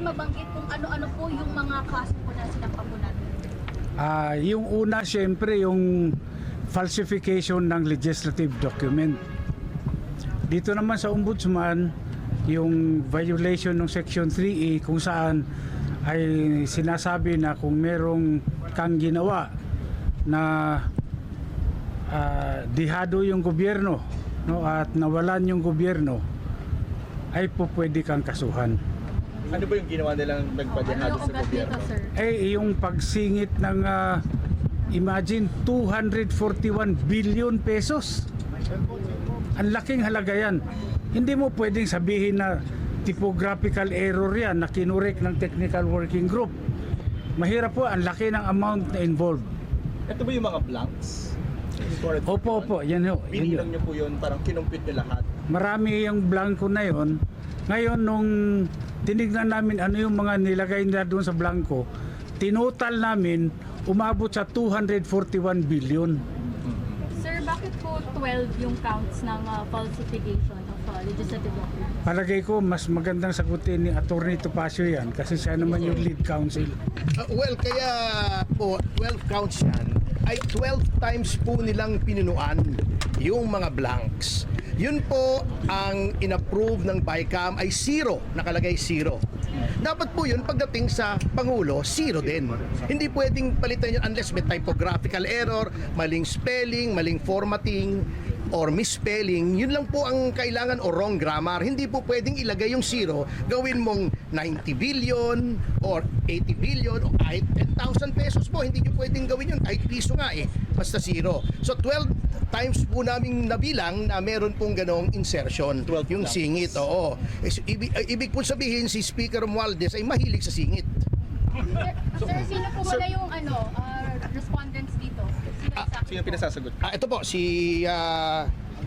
mabanggit kung ano-ano po yung mga kaso po na sinampamunan? Yung una, siyempre, yung falsification ng legislative document. Dito naman sa Ombudsman, yung violation ng Section 3A kung saan ay sinasabi na kung merong kang ginawa na dihado yung gobyerno, no, at nawalan yung gobyerno, ay po pwede kang kasuhan. Ano ba yung ginawa nilang nagpadehado sa gobyerno? Yung pagsingit ng imagine 241 billion pesos. Ang laking halaga yan. Hindi mo pwedeng sabihin na typographical error yan na kinurek ng technical working group. Mahirap po, ang laki ng amount na involved. Ito ba yung mga blanks? Opo, yan ho. Binilang nyo po yun, parang kinumpit nyo lahat. Marami yung blanco na yon. Ngayon, nung tinignan namin ano yung mga nilagay nila doon sa blanco, tinotal namin, umabot sa 241 billion. Sir, bakit po 12 yung counts ng falsification of legislative documents? Palagay ko, mas magandang sagutin ni Atty. Topacio yan kasi siya naman yung lead counsel. Well, kaya po 12 counts yan ay 12 times po nilang pinunuan yung mga blanks. Yun po ang inapprove ng BICAM ay 0, nakalagay 0. Dapat po yun pagdating sa Pangulo, 0 din. Hindi pwedeng palitan yun unless may typographical error, maling spelling, maling formatting, or misspelling. Yun lang po ang kailangan o wrong grammar. Hindi po pwedeng ilagay yung 0, gawin mong 90 billion or 80 billion o kahit 10,000 pesos po. Hindi nyo pwedeng gawin yun kahit piso nga basta 0. So 12 times po naming nabilang na meron pong ganong insertion. 12 yung blanks. singit, oo. Ibig po sabihin si Speaker Romualdez ay mahilig sa singit. Sir, sino po muna yung respondents dito? Sino pinasasagot? Ito po,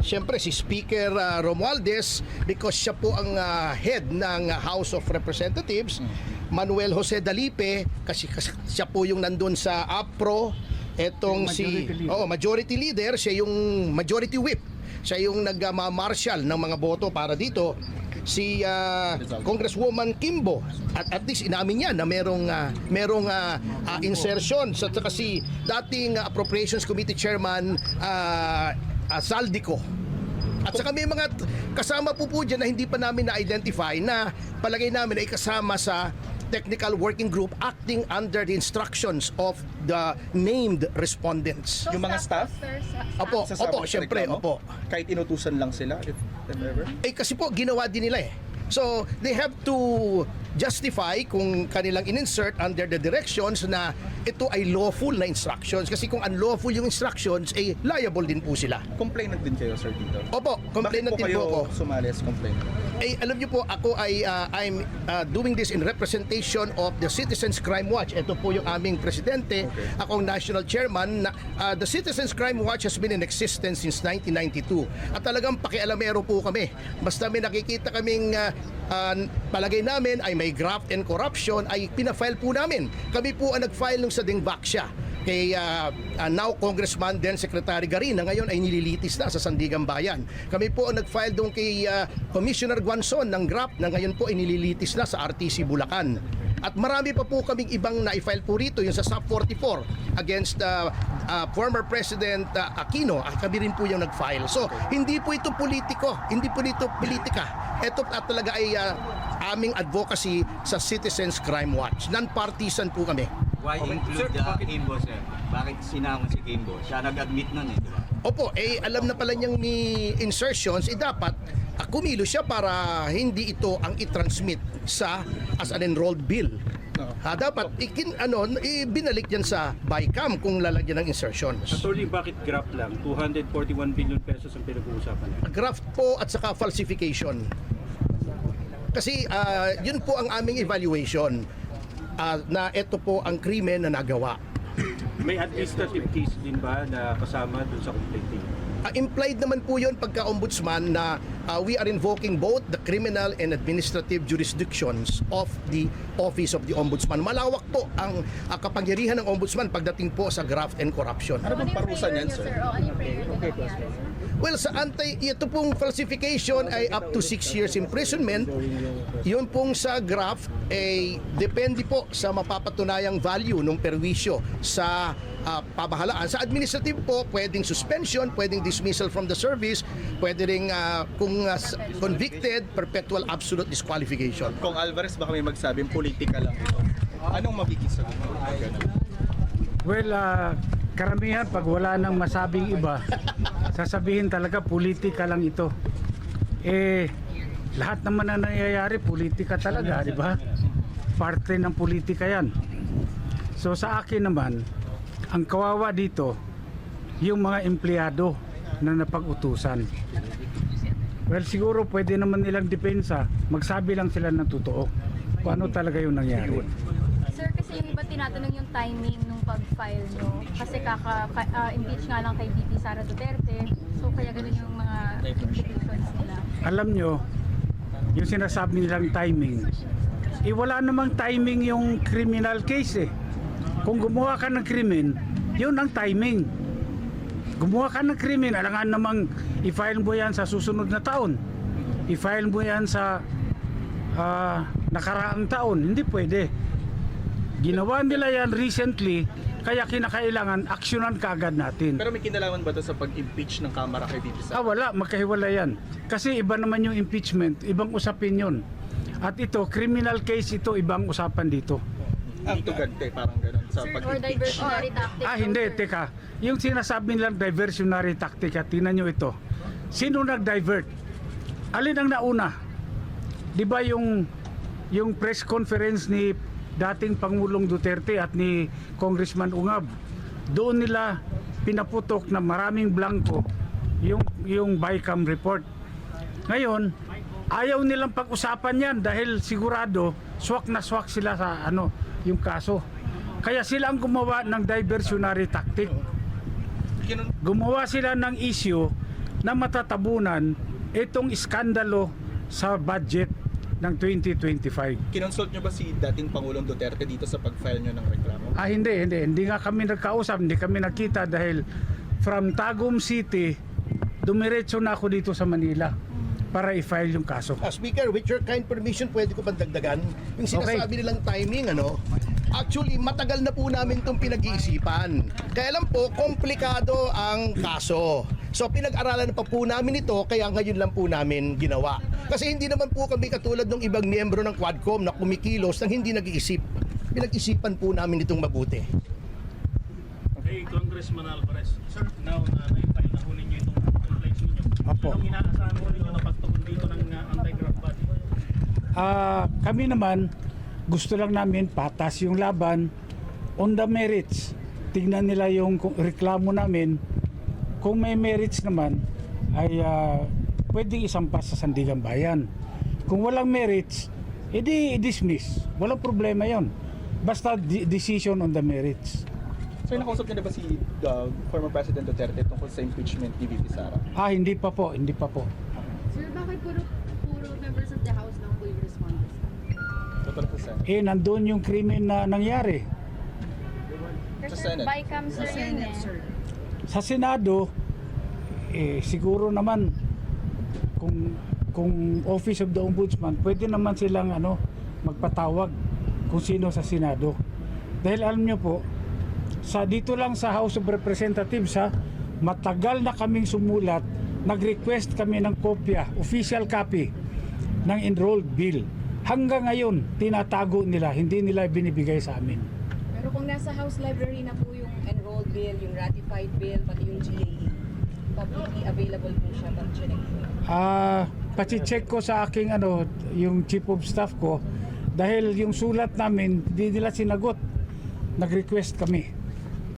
siyempre si Speaker Romualdez, because siya po ang head ng House of Representatives. Manuel Jose Dalipe, kasi siya po yung nandun sa APRO. Etong majority leader, siya yung majority whip. Siya yung nagma-marshal ng mga boto para dito. Si Congresswoman Kimbo, at least inamin niya na merong insertion. Sa saka si dating Appropriations Committee Chairman Saldico. At saka may mga kasama po dyan na hindi pa namin na-identify na palagay namin ay kasama sa technical working group acting under the instructions of the named respondents. So, Yung mga staff? Opo, syempre, opo. Kahit inutusan lang sila, if ever? Kasi po, ginawa din nila So, they have to justify kung kanilang in-insert under the directions na ito ay lawful na instructions. Kasi kung unlawful yung instructions, liable din po sila. Complainant din kayo, Sir, dito? Opo, complainant Bakit din po ako. sumali as complainant? Alam niyo po, ako ay I'm doing this in representation of the Citizens Crime Watch. Ito po yung aming presidente, akong national chairman. The Citizens Crime Watch has been in existence since 1992. At talagang pakialamero po kami. Basta may nakikita kaming palagay namin ay may graft and corruption, ay pinafile po namin. Kami po ang nag-file nung sa Dingbaksya kay now Congressman then Secretary Garin na ngayon ay nililitis na sa Sandigan Bayan. Kami po ang nag-file doon kay Commissioner Guanzon ng GRAP na ngayon po ay nililitis na sa RTC Bulacan. At marami pa po kaming ibang na-file po rito, yung sa SUP 44 against former President Aquino. Kami rin po yung nag-file. So, hindi po ito politiko, hindi po ito politika. Ito talaga ay aming advocacy sa Citizens Crime Watch. Non-partisan po kami. Why include Kimbo, sir? Bakit sinama si Kimbo? Siya nag-admit nun di ba? Opo, alam na pala niyang may insertions, dapat kumilo siya para hindi ito ang i-transmit as an enrolled bill. Dapat binalik yan sa BICAM kung lalagyan ng insertions. Attorney, bakit graft lang? 241 billion pesos ang pinag-uusapan niya. Graft po at saka falsification. Kasi yun po ang aming evaluation na ito po ang krimen na nagawa. May administrative case din ba na kasama dun sa complaint? Implied naman po yun pagka-ombudsman na we are invoking both the criminal and administrative jurisdictions of the Office of the Ombudsman. Malawak po ang kapangyarihan ng Ombudsman pagdating po sa graft and corruption. Ano bang parusa niyan, sir? Ano yung prayer nila? Well, ito pong falsification ay up to 6 years imprisonment. Yun pong sa graft ay depende po sa mapapatunayang value ng perwisyo sa pamahalaan. Sa administrative po, pwedeng suspension, pwedeng dismissal from the service, pwede ring kung convicted, perpetual absolute disqualification. Kung Alvarez, baka may magsabing politika lang ito. Anong magiging sagot mo? Well, karamihan pag wala nang masabing iba, sasabihin talaga politika lang ito. Lahat naman na nangyayari politika talaga, di ba? Parte ng politika yan. So sa akin naman, ang kawawa dito, yung mga empleyado na napag-utusan. Well, siguro pwede naman nilang depensa, magsabi lang sila ng totoo kung ano talaga yung nangyari. Sir, kasi yung iba tinatanong yung timing nung pag-file nyo. Kasi impeach nga lang kay VP Sara Duterte. So kaya ganun yung mga implications nila. Alam nyo, yung sinasabi nilang timing, wala namang timing yung criminal case eh. Kung gumawa ka ng krimen, yun ang timing. Gumawa ka ng krimen, alangan namang i-file mo yan sa susunod na taon. I-file mo yan sa nakaraang taon. Hindi pwede. Ginawa nila yan recently, kaya kinakailangan aksyonan kaagad natin. Pero may kinalaman ba ito sa pag-impeach ng Kamara kay VP Sara? Wala, magkahiwala yan. Kasi iba naman yung impeachment, ibang usapin yun. At ito, criminal case ito, ibang usapan dito. Ito gante, parang gano'n sa Or pag-impeach. diversionary tactics. Hindi, teka. Yung sinasabi nilang diversionary tactic, tingnan nyo ito. Sino nag-divert? Alin ang nauna? Di ba yung press conference ni dating Pangulong Duterte at ni Congressman Ungab, doon nila pinaputok na maraming blanco yung BICAM report. Ngayon, ayaw nilang pag-usapan yan dahil sigurado swak na swak sila sa yung kaso. Kaya sila ang gumawa ng diversionary tactic. Gumawa sila ng issue na matatabunan itong iskandalo sa budget ng 2025. Kinonsult nyo ba si dating Pangulong Duterte dito sa pag-file nyo ng reklamo? Hindi nga kami nagkausap, hindi kami nakita dahil from Tagum City, dumiretso na ako dito sa Manila para i-file yung kaso. Speaker, with your kind permission, pwede ko bang dagdagan? Yung sinasabi nilang timing, actually, matagal na po namin itong pinag-iisipan. Kaya lang po, komplikado ang kaso. So, pinag-aralan pa po namin ito, kaya ngayon lang po namin ginawa. Kasi hindi naman po kami katulad ng ibang miyembro ng Quadcom na kumikilos nang hindi nag-iisip. Pinag-isipan po namin itong mabuti. Hey, Congressman Alvarez, sir, now na na-file na ho ninyo itong complaints ninyo. Apo. Anong inaasahan mo ninyo na pagtukon dito ng anti-graft body? Kami naman, gusto lang namin patas yung laban on the merits. Tingnan nila yung reklamo namin. Kung may merits naman, ay pwedeng isampas sa Sandigan Bayan. Kung walang merits, edi i-dismiss. Walang problema yon. Basta decision on the merits. So, nakausap nyo na ba si former President Duterte tungkol sa impeachment ni VP Sara? Hindi pa po. Sir, bakit puro members of the House lang po yung responders? Total sa Senate. Nandun yung krimen na nangyari. Sa Sir, Senate. BICAM sir yun eh. Sir. Sa Senado, siguro naman kung Office of the Ombudsman, pwede naman silang magpatawag kung sino sa Senado. Dahil alam nyo po, dito lang sa House of Representatives, matagal na kaming sumulat, nag-request kami ng kopya, official copy ng enrolled bill. Hanggang ngayon, tinatago nila, hindi nila binibigay sa amin. Pero kung nasa House Library na po yung enrolled bill, yung ratified bill, pati yung GAE, publicly available po siya, pag-check po. Pachi-check ko sa aking yung chief of staff ko dahil yung sulat namin, hindi nila sinagot. Nag-request kami.